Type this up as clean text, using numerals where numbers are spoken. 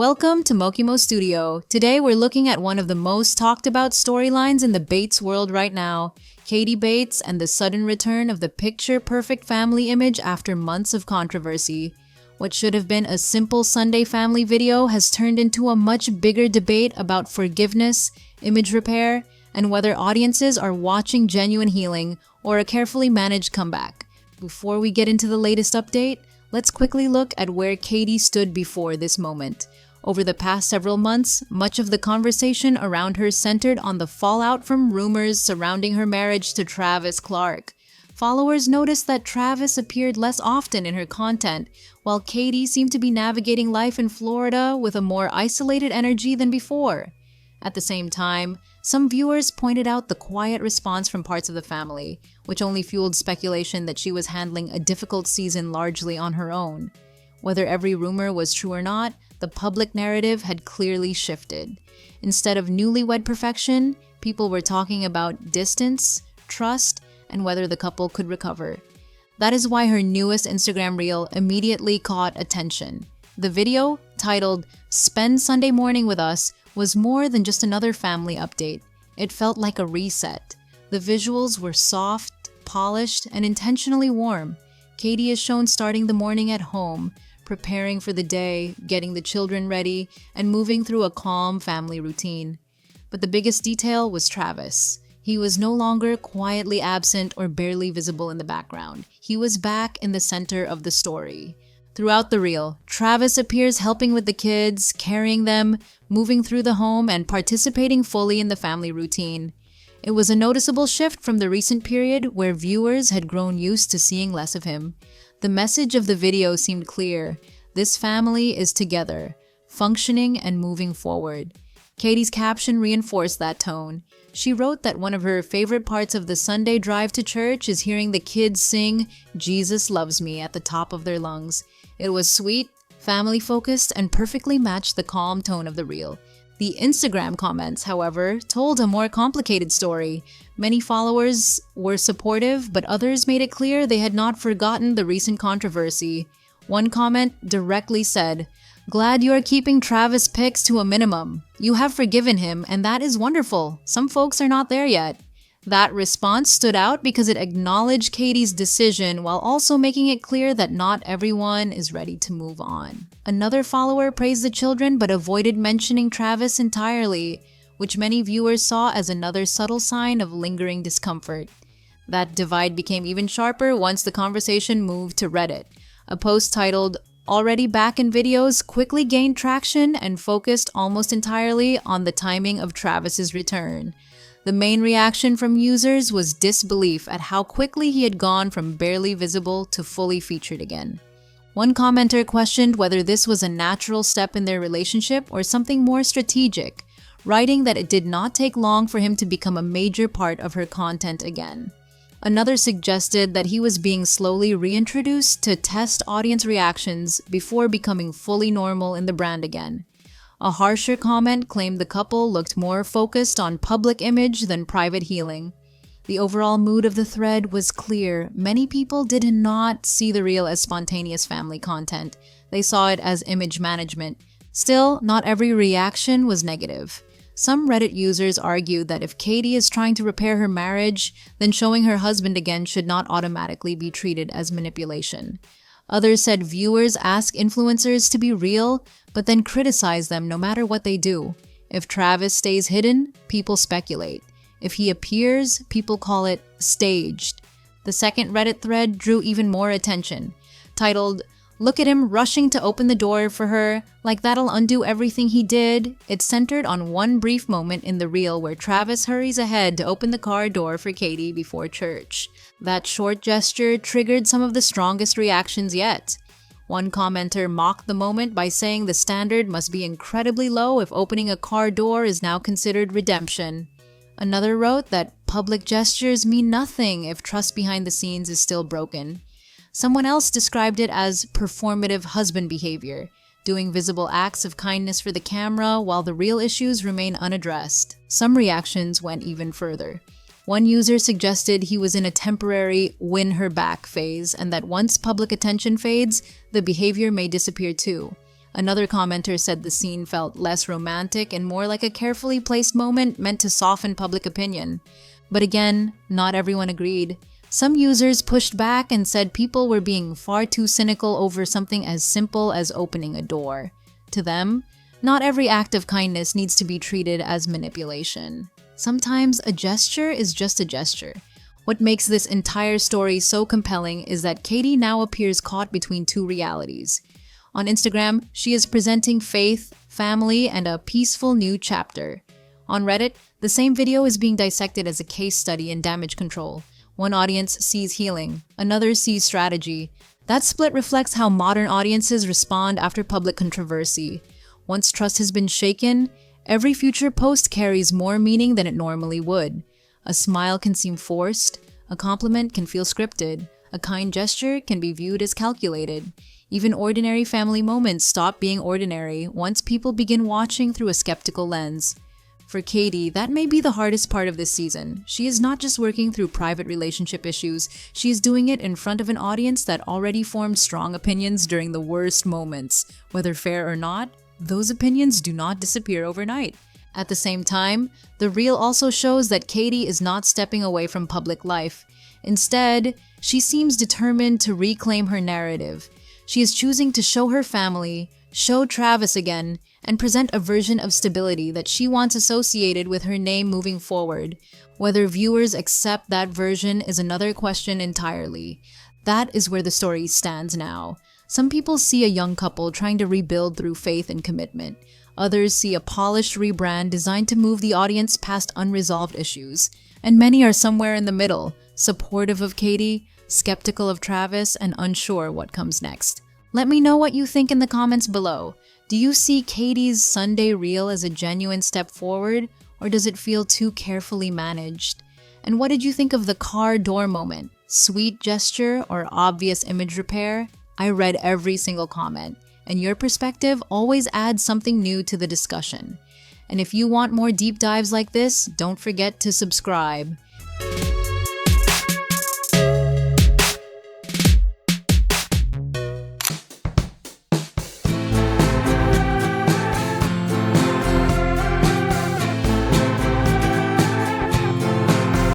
Welcome to Mokimo Studio. Today we're looking at one of the most talked about storylines in the Bates world right now, Katie Bates and the sudden return of the picture-perfect family image after months of controversy. What should have been a simple Sunday family video has turned into a much bigger debate about forgiveness, image repair, and whether audiences are watching genuine healing or a carefully managed comeback. Before we get into the latest update, let's quickly look at where Katie stood before this moment. Over the past several months, much of the conversation around her centered on the fallout from rumors surrounding her marriage to Travis Clark. Followers noticed that Travis appeared less often in her content, while Katie seemed to be navigating life in Florida with a more isolated energy than before. At the same time, some viewers pointed out the quiet response from parts of the family, which only fueled speculation that she was handling a difficult season largely on her own. Whether every rumor was true or not, the public narrative had clearly shifted. Instead of newlywed perfection, people were talking about distance, trust, and whether the couple could recover. That is why her newest Instagram reel immediately caught attention. The video, titled "Spend Sunday Morning With Us," was more than just another family update. It felt like a reset. The visuals were soft, polished, and intentionally warm. Katie is shown starting the morning at home, preparing for the day, getting the children ready, and moving through a calm family routine. But the biggest detail was Travis. He was no longer quietly absent or barely visible in the background. He was back in the center of the story. Throughout the reel, Travis appears helping with the kids, carrying them, moving through the home, and participating fully in the family routine. It was a noticeable shift from the recent period where viewers had grown used to seeing less of him. The message of the video seemed clear. This family is together, functioning and moving forward. Katie's caption reinforced that tone. She wrote that one of her favorite parts of the Sunday drive to church is hearing the kids sing "Jesus Loves Me" at the top of their lungs. It was sweet, family-focused, and perfectly matched the calm tone of the reel. The Instagram comments, however, told a more complicated story. Many followers were supportive, but others made it clear they had not forgotten the recent controversy. One comment directly said, "Glad you are keeping Travis pics to a minimum. You have forgiven him, and that is wonderful. Some folks are not there yet." That response stood out because it acknowledged Katie's decision while also making it clear that not everyone is ready to move on. Another follower praised the children but avoided mentioning Travis entirely, which many viewers saw as another subtle sign of lingering discomfort. That divide became even sharper once the conversation moved to Reddit. A post titled "Already Back in Videos" quickly gained traction and focused almost entirely on the timing of Travis's return. The main reaction from users was disbelief at how quickly he had gone from barely visible to fully featured again. One commenter questioned whether this was a natural step in their relationship or something more strategic, writing that it did not take long for him to become a major part of her content again. Another suggested that he was being slowly reintroduced to test audience reactions before becoming fully normal in the brand again. A harsher comment claimed the couple looked more focused on public image than private healing. The overall mood of the thread was clear. Many people did not see the reel as spontaneous family content. They saw it as image management. Still, not every reaction was negative. Some Reddit users argued that if Katie is trying to repair her marriage, then showing her husband again should not automatically be treated as manipulation. Others said viewers ask influencers to be real, but then criticize them no matter what they do. If Travis stays hidden, people speculate. If he appears, people call it staged. The second Reddit thread drew even more attention. Titled, "Look at him rushing to open the door for her, like that'll undo everything he did." It centered on one brief moment in the reel where Travis hurries ahead to open the car door for Katie before church. That short gesture triggered some of the strongest reactions yet. One commenter mocked the moment by saying the standard must be incredibly low if opening a car door is now considered redemption. Another wrote that public gestures mean nothing if trust behind the scenes is still broken. Someone else described it as performative husband behavior, doing visible acts of kindness for the camera while the real issues remain unaddressed. Some reactions went even further. One user suggested he was in a temporary win her back phase and that once public attention fades, the behavior may disappear too. Another commenter said the scene felt less romantic and more like a carefully placed moment meant to soften public opinion. But again, not everyone agreed. Some users pushed back and said people were being far too cynical over something as simple as opening a door. To them, not every act of kindness needs to be treated as manipulation. Sometimes a gesture is just a gesture. What makes this entire story so compelling is that Katie now appears caught between two realities. On Instagram, she is presenting faith, family, and a peaceful new chapter. On Reddit, the same video is being dissected as a case study in damage control. One audience sees healing, another sees strategy. That split reflects how modern audiences respond after public controversy. Once trust has been shaken, every future post carries more meaning than it normally would. A smile can seem forced, a compliment can feel scripted, a kind gesture can be viewed as calculated. Even ordinary family moments stop being ordinary once people begin watching through a skeptical lens. For Katie, that may be the hardest part of this season. She is not just working through private relationship issues, she is doing it in front of an audience that already formed strong opinions during the worst moments. Whether fair or not, those opinions do not disappear overnight. At the same time, the reel also shows that Katie is not stepping away from public life. Instead, she seems determined to reclaim her narrative. She is choosing to show her family, show Travis again, and present a version of stability that she wants associated with her name moving forward. Whether viewers accept that version is another question entirely. That is where the story stands now. Some people see a young couple trying to rebuild through faith and commitment. Others see a polished rebrand designed to move the audience past unresolved issues. And many are somewhere in the middle, supportive of Katie, skeptical of Travis, and unsure what comes next. Let me know what you think in the comments below. Do you see Katie's Sunday reel as a genuine step forward, or does it feel too carefully managed? And what did you think of the car door moment? Sweet gesture or obvious image repair? I read every single comment, and your perspective always adds something new to the discussion. And if you want more deep dives like this, don't forget to subscribe.